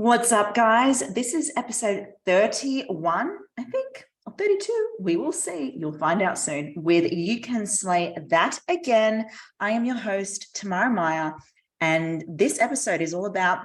What's up, guys? This is episode 31, I think, or 32. We will see. You'll find out soon with You Can Slay That Again. I am your host, Tamara Meyer, and this episode is all about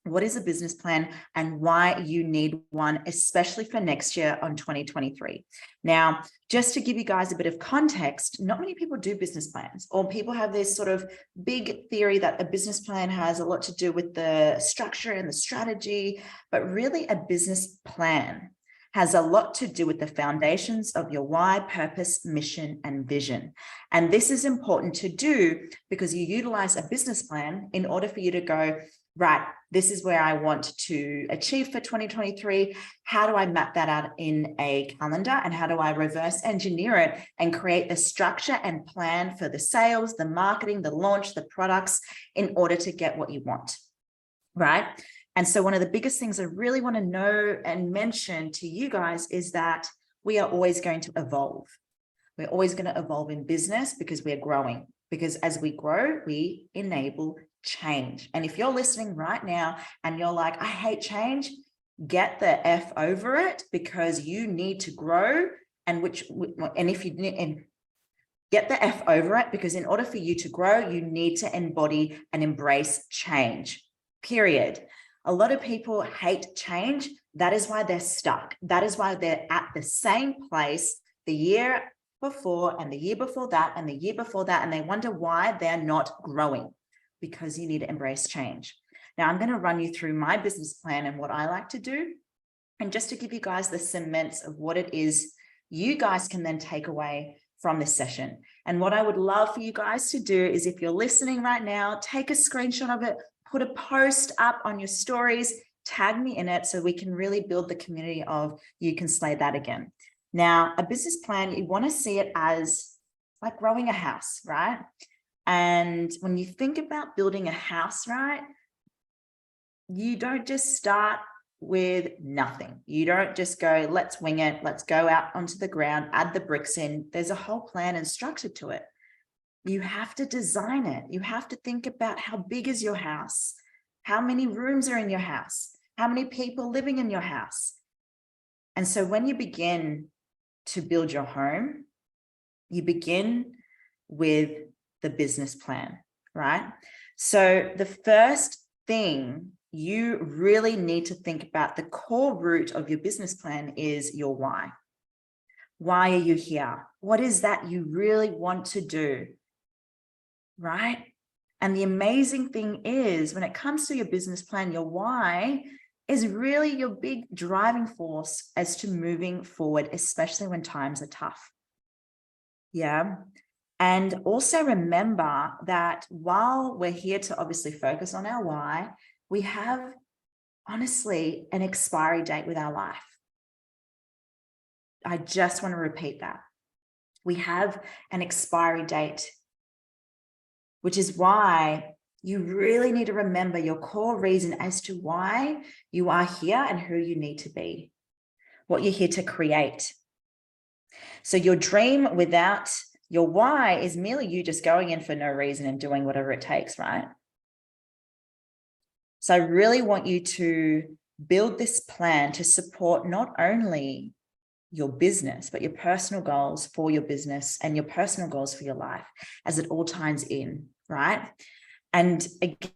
what is a business plan and why you need one, especially for next year on 2023. Now, just to give you guys a bit of context, not many people do business plans, or people have this sort of big theory that a business plan has a lot to do with the structure and the strategy, but really a business plan has a lot to do with the foundations of your why, purpose, mission, and vision. And this is important to do because you utilize a business plan in order for you to go, right, this is where I want to achieve for 2023. How do I map that out in a calendar? And how do I reverse engineer it and create the structure and plan for the sales, the marketing, the launch, the products in order to get what you want, right? And so one of the biggest things I really want to know and mention to you guys is that we are always going to evolve. We're always going to evolve in business because we're growing. Because as we grow, we enable change. And if you're listening right now and you're like, I hate change, get the F over it, because you need to grow. And if you and get the F over it, because in order for you to grow, you need to embody and embrace change, period. A lot of people hate change. That is why they're stuck. That is why they're at the same place the year before and the year before that and the year before that, and they wonder why they're not growing. Because you need to embrace change. Now, I'm going to run you through my business plan and what I like to do. And just to give you guys the cements of what it is you guys can then take away from this session. And what I would love for you guys to do is, if you're listening right now, take a screenshot of it, put a post up on your stories, tag me in it so we can really build the community of You Can Slay That Again. Now, a business plan, you want to see it as like growing a house, right? And when you think about building a house, right, you don't just start with nothing. You don't just go, let's wing it. Let's go out onto the ground, add the bricks in. There's a whole plan and structure to it. You have to design it. You have to think about how big is your house? How many rooms are in your house? How many people living in your house? And so when you begin to build your home, you begin with the business plan, right? So the first thing you really need to think about, the core root of your business plan, is your why. Why are you here? What is that you really want to do, right? And the amazing thing is, when it comes to your business plan, your why is really your big driving force as to moving forward, especially when times are tough. Yeah. And also remember that while we're here to obviously focus on our why, we have honestly an expiry date with our life. I just want to repeat that. We have an expiry date, which is why you really need to remember your core reason as to why you are here and who you need to be, what you're here to create. So your dream without your why is merely you just going in for no reason and doing whatever it takes, right? So I really want you to build this plan to support not only your business, but your personal goals for your business and your personal goals for your life, as it all ties in, right? And again,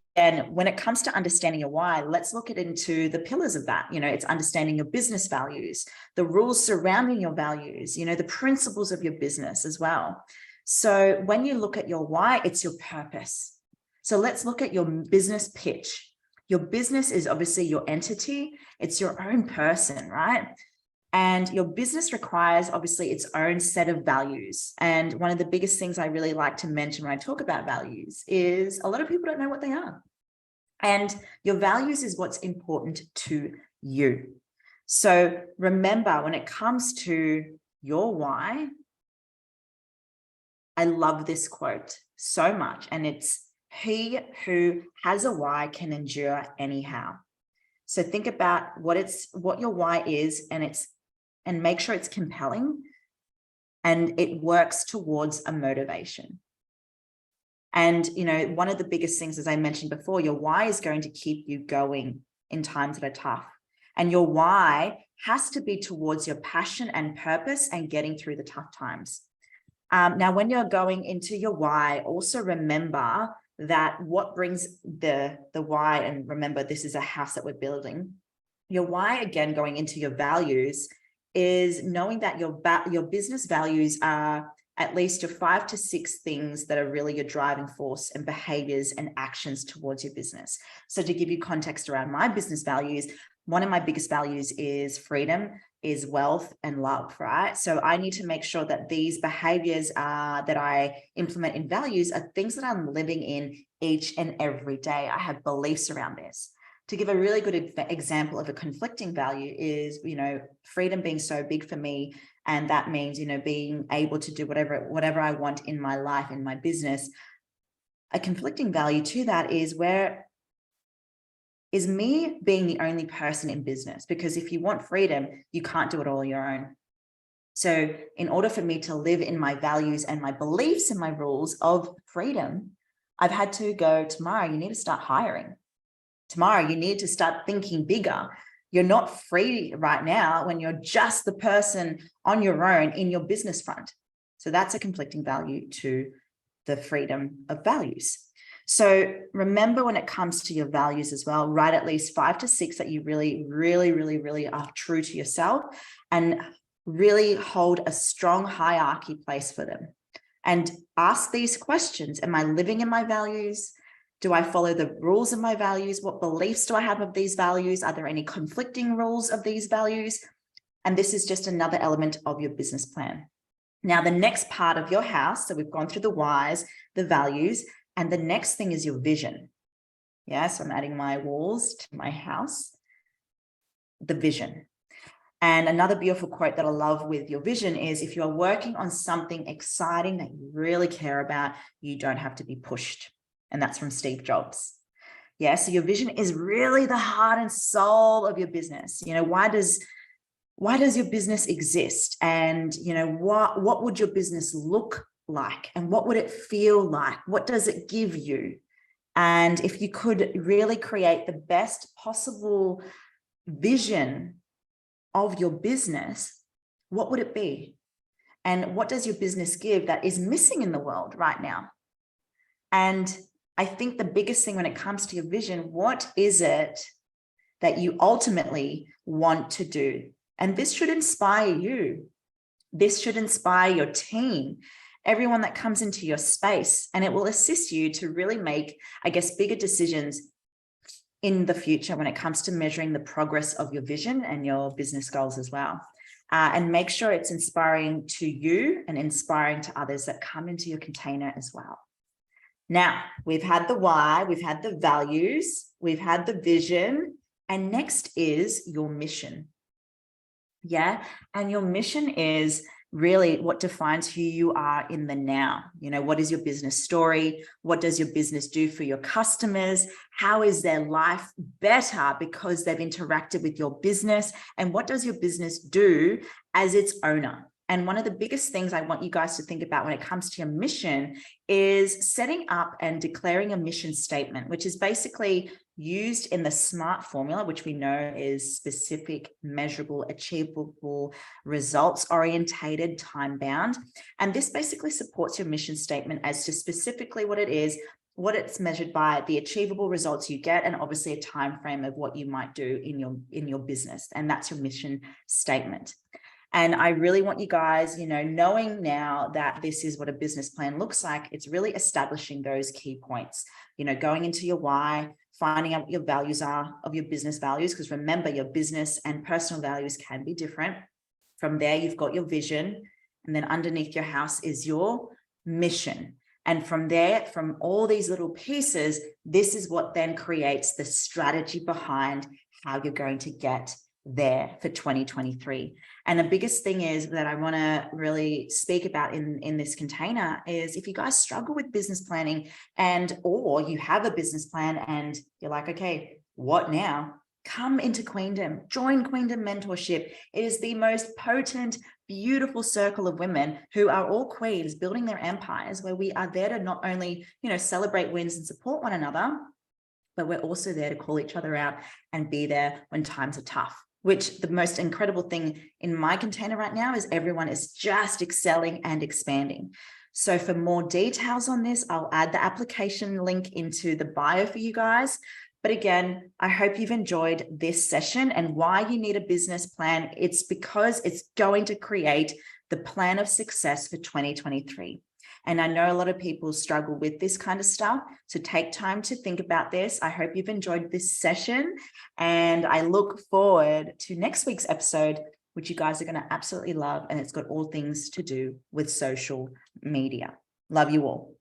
when it comes to understanding your why, let's look into the pillars of that. It's understanding your business values, the rules surrounding your values, the principles of your business as well. So when you look at your why, it's your purpose. So let's look at your business pitch. Your business is obviously your entity. It's your own person, right? And your business requires obviously its own set of values. And one of the biggest things I really like to mention when I talk about values is a lot of people don't know what they are. And your values is what's important to you. So remember, when it comes to your why, I love this quote so much. And it's, he who has a why can endure anyhow. So think about what your why is, and make sure it's compelling and it works towards a motivation. And, one of the biggest things, as I mentioned before, your why is going to keep you going in times that are tough. And your why has to be towards your passion and purpose and getting through the tough times. Now, when you're going into your why, also remember that what brings the why, and remember, this is a house that we're building. Your why, again, going into your values, is knowing that your business values are at least your 5 to 6 things that are really your driving force and behaviors and actions towards your business. So to give you context around my business values, one of my biggest values is freedom, is wealth and love, right? So I need to make sure that these behaviors that I implement in values are things that I'm living in each and every day. I have beliefs around this. To give a really good example of a conflicting value is, freedom being so big for me. And that means, being able to do whatever I want in my life, in my business. A conflicting value to that is me being the only person in business, because if you want freedom, you can't do it all on your own. So in order for me to live in my values and my beliefs and my rules of freedom, I've had to go, Tamara, you need to start hiring. Tamara, you need to start thinking bigger. You're not free right now when you're just the person on your own in your business front. So that's a conflicting value to the freedom of values. So remember, when it comes to your values as well, write at least 5 to 6 that you really, really, really, really are true to yourself, and really hold a strong hierarchy place for them. And ask these questions. Am I living in my values? Do I follow the rules of my values? What beliefs do I have of these values? Are there any conflicting rules of these values? And this is just another element of your business plan. Now, the next part of your house, so we've gone through the whys, the values, and the next thing is your vision. Yes, I'm adding my walls to my house, the vision. And another beautiful quote that I love with your vision is, if you are working on something exciting that you really care about, you don't have to be pushed. And that's from Steve Jobs. Yeah, so your vision is really the heart and soul of your business. Why does your business exist? And, what would your business look like? And what would it feel like? What does it give you? And if you could really create the best possible vision of your business, what would it be? And what does your business give that is missing in the world right now? And I think the biggest thing when it comes to your vision, what is it that you ultimately want to do? And this should inspire you. This should inspire your team, everyone that comes into your space, and it will assist you to really make, bigger decisions in the future when it comes to measuring the progress of your vision and your business goals as well. And make sure it's inspiring to you and inspiring to others that come into your container as well. Now, we've had the why, we've had the values, we've had the vision, and next is your mission. Yeah, and your mission is really what defines who you are in the now. What is your business story? What does your business do for your customers? How is their life better because they've interacted with your business? And what does your business do as its owner? And one of the biggest things I want you guys to think about when it comes to your mission is setting up and declaring a mission statement, which is basically used in the SMART formula, which we know is specific, measurable, achievable, results-orientated, time-bound. And this basically supports your mission statement as to specifically what it is, what it's measured by, the achievable results you get, and obviously a time frame of what you might do in your business. And that's your mission statement. And I really want you guys, knowing now that this is what a business plan looks like, it's really establishing those key points, going into your why, finding out what your values are of your business values, because remember, your business and personal values can be different. From there, you've got your vision, and then underneath your house is your mission. And from there, from all these little pieces, this is what then creates the strategy behind how you're going to get there for 2023. And the biggest thing is that I want to really speak about in this container is, if you guys struggle with business planning or you have a business plan and you're like, okay, what now? Come into Queendom, join Queendom Mentorship. It is the most potent, beautiful circle of women who are all queens building their empires, where we are there to not only, celebrate wins and support one another, but we're also there to call each other out and be there when times are tough, which the most incredible thing in my container right now is everyone is just excelling and expanding. So for more details on this, I'll add the application link into the bio for you guys. But again, I hope you've enjoyed this session and why you need a business plan. It's because it's going to create the plan of success for 2023. And I know a lot of people struggle with this kind of stuff. So take time to think about this. I hope you've enjoyed this session. And I look forward to next week's episode, which you guys are going to absolutely love. And it's got all things to do with social media. Love you all.